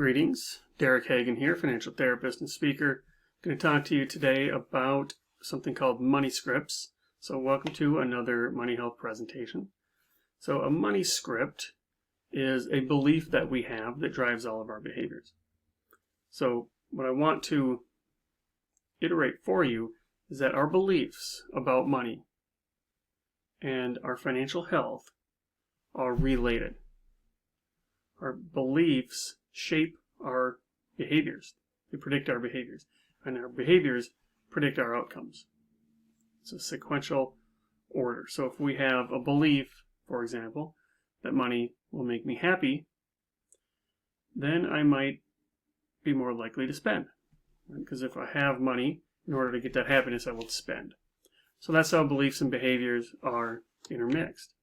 Greetings, Derek Hagan here, financial therapist and speaker. I'm going to talk to you today about something called money scripts. So welcome to another Money Health presentation. So a money script is a belief that we have that drives all of our behaviors. So what I want to iterate for you is that our beliefs about money and our financial health are related. Our beliefs shape our behaviors. They predict our behaviors. And our behaviors predict our outcomes. It's a sequential order. So if we have a belief, for example, that money will make me happy, then I might be more likely to spend. Because if I have money, in order to get that happiness, I will spend. So that's how beliefs and behaviors are intermixed.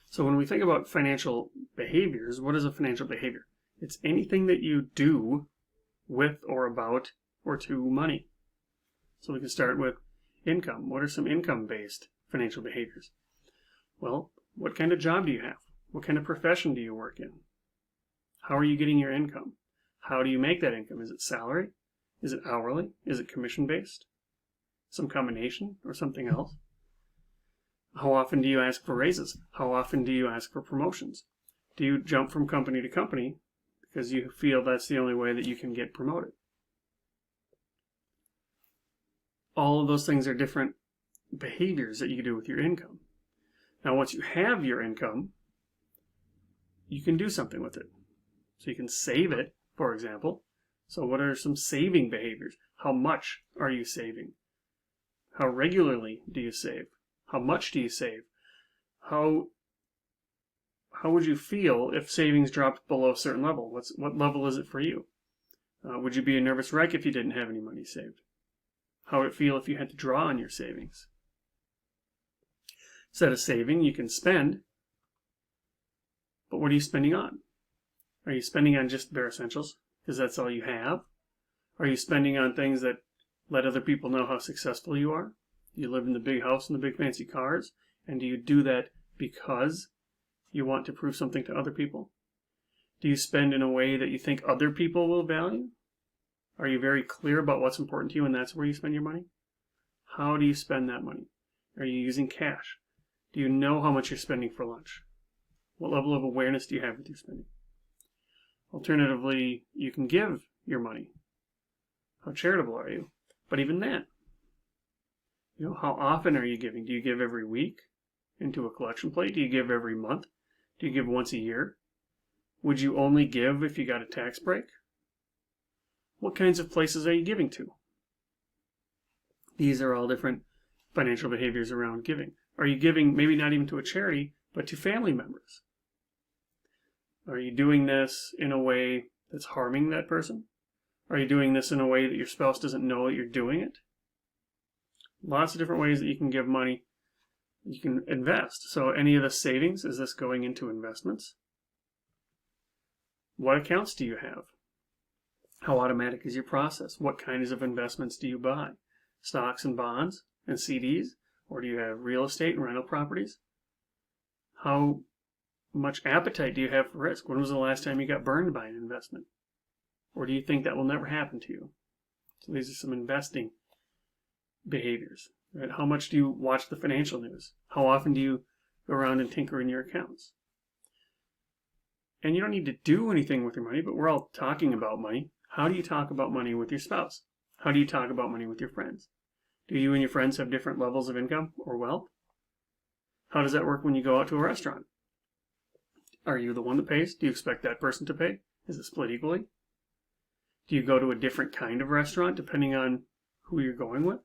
So when we think about financial behaviors, what is a financial behavior? It's anything that you do with or about or to money. So we can start with income. What are some income-based financial behaviors? Well, what kind of job do you have? What kind of profession do you work in? How are you getting your income? How do you make that income? Is it salary? Is it hourly? Is it commission-based? Some combination or something else? How often do you ask for raises? How often do you ask for promotions? Do you jump from company to company because you feel that's the only way that you can get promoted? All of those things are different behaviors that you do with your income. Now, once you have your income, you can do something with it. So you can save it, for example. So what are some saving behaviors? How much are you saving? How regularly do you save? How much do you save? How would you feel if savings dropped below a certain level? What level is it for you? Would you be a nervous wreck if you didn't have any money saved? How would it feel if you had to draw on your savings? Instead of saving, you can spend. But what are you spending on? Are you spending on just bare essentials because that's all you have? Are you spending on things that let other people know how successful you are? You live in the big house and the big fancy cars, and do you do that because you want to prove something to other people? Do you spend in a way that you think other people will value? Are you very clear about what's important to you and that's where you spend your money? How do you spend that money? Are you using cash? Do you know how much you're spending for lunch? What level of awareness do you have with your spending? Alternatively, you can give your money. How charitable are you? But even then, how often are you giving? Do you give every week into a collection plate? Do you give every month? Do you give once a year? Would you only give if you got a tax break? What kinds of places are you giving to? These are all different financial behaviors around giving. Are you giving maybe not even to a charity, but to family members? Are you doing this in a way that's harming that person? Are you doing this in a way that your spouse doesn't know that you're doing it? Lots of different ways that you can give money. You can invest. So any of the savings, is this going into investments? What accounts do you have? How automatic is your process? What kinds of investments do you buy? Stocks and bonds and CDs? Or do you have real estate and rental properties? How much appetite do you have for risk? When was the last time you got burned by an investment? Or do you think that will never happen to you? So these are some investing behaviors. Right? How much do you watch the financial news? How often do you go around and tinker in your accounts? And you don't need to do anything with your money, but we're all talking about money. How do you talk about money with your spouse? How do you talk about money with your friends? Do you and your friends have different levels of income or wealth? How does that work when you go out to a restaurant? Are you the one that pays? Do you expect that person to pay? Is it split equally? Do you go to a different kind of restaurant depending on who you're going with?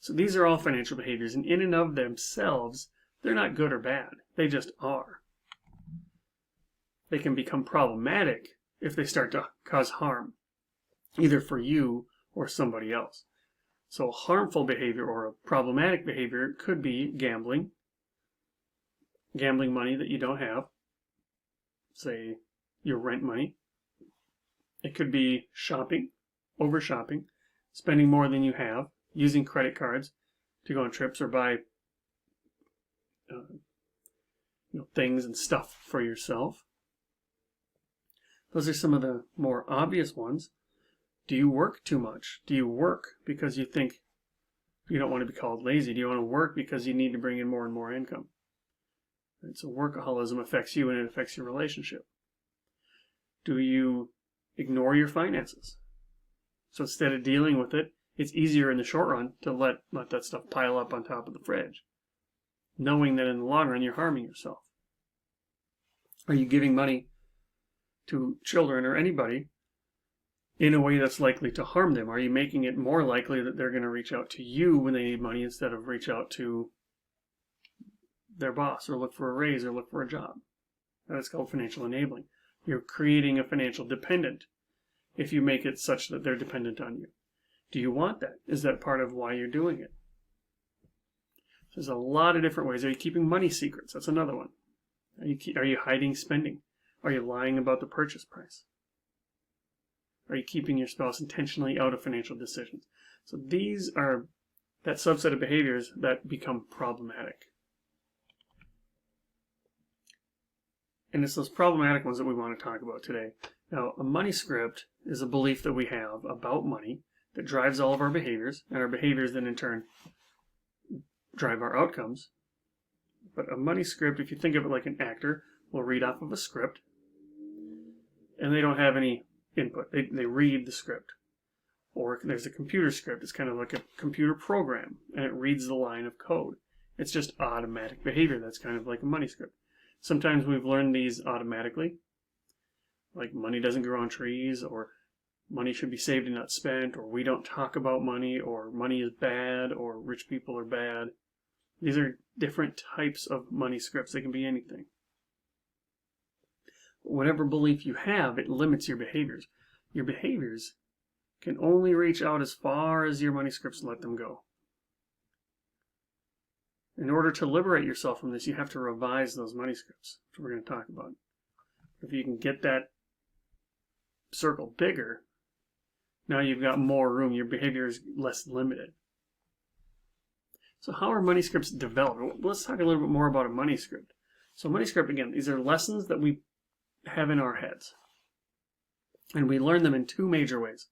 So these are all financial behaviors, and in and of themselves, they're not good or bad. They just are. They can become problematic if they start to cause harm, either for you or somebody else. So a harmful behavior or a problematic behavior could be gambling money that you don't have, say your rent money. It could be shopping, over shopping, spending more than you have, using credit cards to go on trips or buy things and stuff for yourself. Those are some of the more obvious ones. Do you work too much? Do you work because you think you don't want to be called lazy? Do you want to work because you need to bring in more and more income? Right, so workaholism affects you and it affects your relationship. Do you ignore your finances? So instead of dealing with it, it's easier in the short run to let that stuff pile up on top of the fridge, knowing that in the long run you're harming yourself. Are you giving money to children or anybody in a way that's likely to harm them? Are you making it more likely that they're going to reach out to you when they need money instead of reach out to their boss or look for a raise or look for a job? That's called financial enabling. You're creating a financial dependent if you make it such that they're dependent on you. Do you want that? Is that part of why you're doing it? There's a lot of different ways. Are you keeping money secrets? That's another one. Are you hiding spending? Are you lying about the purchase price? Are you keeping your spouse intentionally out of financial decisions? So these are that subset of behaviors that become problematic. And it's those problematic ones that we want to talk about today. Now, a money script is a belief that we have about money that drives all of our behaviors, and our behaviors then in turn drive our outcomes. But a money script, if you think of it like an actor, will read off of a script, and they don't have any input. They read the script. Or there's a computer script. It's kind of like a computer program, and it reads the line of code. It's just automatic behavior. That's kind of like a money script. Sometimes we've learned these automatically, like money doesn't grow on trees, or money should be saved and not spent, or we don't talk about money, or money is bad, or rich people are bad. These are different types of money scripts. They can be anything. Whatever belief you have, it limits your behaviors. Your behaviors can only reach out as far as your money scripts let them go. In order to liberate yourself from this, you have to revise those money scripts, which we're going to talk about. If you can get that circle bigger, now you've got more room. Your behavior is less limited. So how are money scripts developed? Well, let's talk a little bit more about a money script. So money script, again, these are lessons that we have in our heads. And we learn them in two major ways.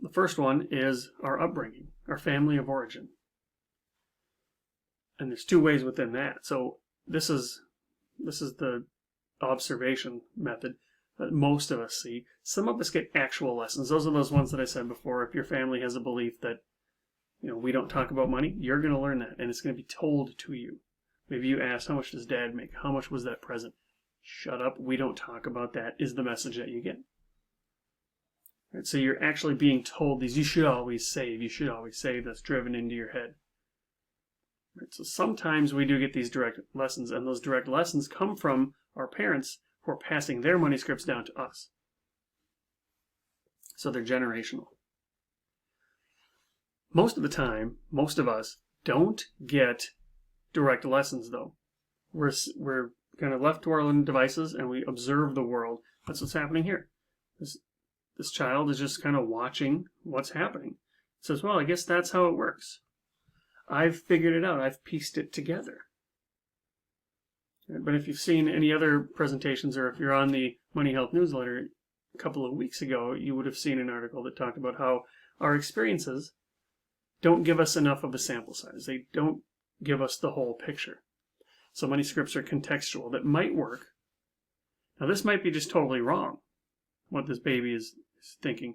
The first one is our upbringing, our family of origin. And there's two ways within that. So this is the observation method that most of us see. Some of us get actual lessons. Those are those ones that I said before. If your family has a belief that, we don't talk about money, you're going to learn that, and it's going to be told to you. Maybe you ask, how much does Dad make? How much was that present? Shut up, we don't talk about that, is the message that you get. Right, so you're actually being told these, you should always save, that's driven into your head. Right, so sometimes we do get these direct lessons, and those direct lessons come from our parents who are passing their money scripts down to us. So they're generational. Most of the time, most of us don't get direct lessons, though. We're kind of left to our own devices, and we observe the world. That's what's happening here. This child is just kind of watching what's happening. It says, well, I guess that's how it works. I've figured it out. I've pieced it together. But if you've seen any other presentations, or if you're on the Money Health newsletter a couple of weeks ago, you would have seen an article that talked about how our experiences don't give us enough of a sample size. They don't give us the whole picture. So money scripts are contextual. That might work. Now this might be just totally wrong, what this baby is thinking.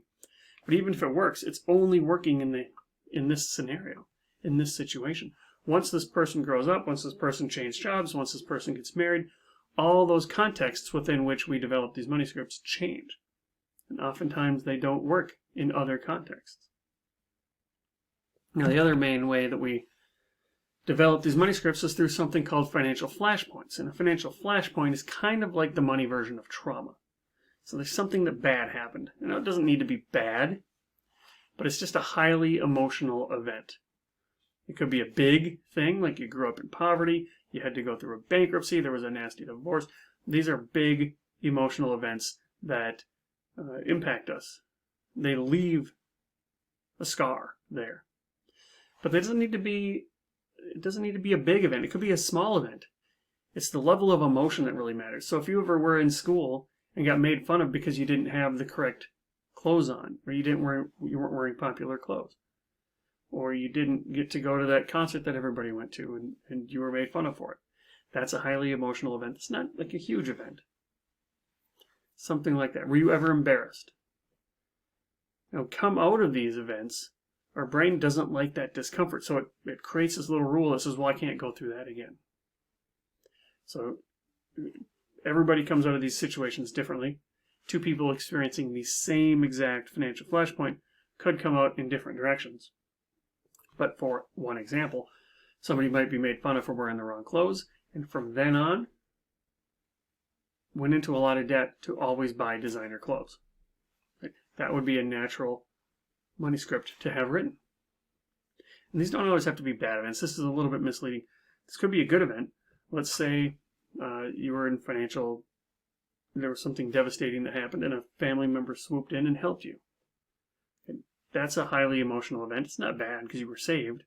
But even if it works, it's only working in this scenario, in this situation. Once this person grows up, once this person changes jobs, once this person gets married, all those contexts within which we develop these money scripts change. And oftentimes they don't work in other contexts. Now, the other main way that we develop these money scripts is through something called financial flashpoints. And a financial flashpoint is kind of like the money version of trauma. So there's something that bad happened. Now, it doesn't need to be bad, but it's just a highly emotional event. It could be a big thing, like you grew up in poverty, you had to go through a bankruptcy, there was a nasty divorce. These are big emotional events that impact us. They leave a scar there. But it doesn't need to be a big event. It could be a small event. It's the level of emotion that really matters. So if you ever were in school and got made fun of because you didn't have the correct clothes on, or you weren't wearing popular clothes, or you didn't get to go to that concert that everybody went to, and you were made fun of for it. That's a highly emotional event. It's not like a huge event. Something like that. Were you ever embarrassed? Now, come out of these events, our brain doesn't like that discomfort, so it creates this little rule that says, well, I can't go through that again. So everybody comes out of these situations differently. Two people experiencing the same exact financial flashpoint could come out in different directions. But for one example, somebody might be made fun of for wearing the wrong clothes, and from then on, went into a lot of debt to always buy designer clothes. That would be a natural money script to have written. And these don't always have to be bad events. This is a little bit misleading. This could be a good event. Let's say you were in financial, there was something devastating that happened and a family member swooped in and helped you. And that's a highly emotional event. It's not bad because you were saved.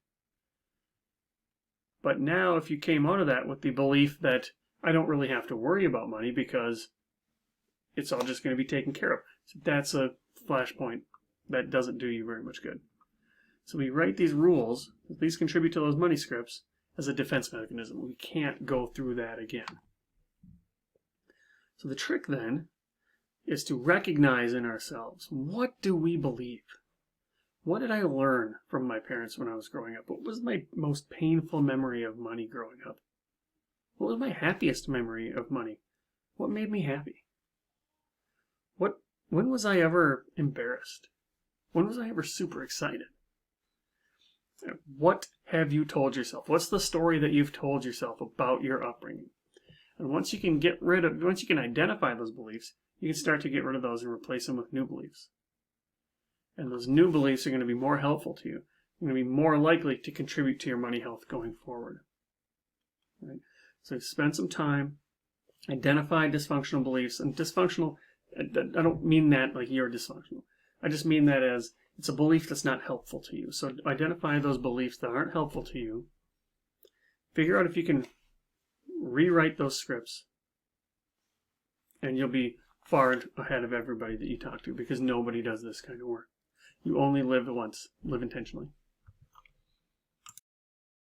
But now if you came out of that with the belief that I don't really have to worry about money because it's all just going to be taken care of. So that's a flashpoint that doesn't do you very much good. So we write these rules, these contribute to those money scripts as a defense mechanism. We can't go through that again. So the trick then is to recognize in ourselves, what do we believe? What did I learn from my parents when I was growing up? What was my most painful memory of money growing up? What was my happiest memory of money? What made me happy? When was I ever embarrassed? When was I ever super excited? What have you told yourself? What's the story that you've told yourself about your upbringing? And once you can identify those beliefs, you can start to get rid of those and replace them with new beliefs. And those new beliefs are going to be more helpful to you. They're going to be more likely to contribute to your money health going forward. Right? So spend some time, identify dysfunctional beliefs. And dysfunctional, I don't mean that like you're dysfunctional. I just mean that as it's a belief that's not helpful to you. So identify those beliefs that aren't helpful to you. Figure out if you can rewrite those scripts. And you'll be far ahead of everybody that you talk to because nobody does this kind of work. You only live once. Live intentionally.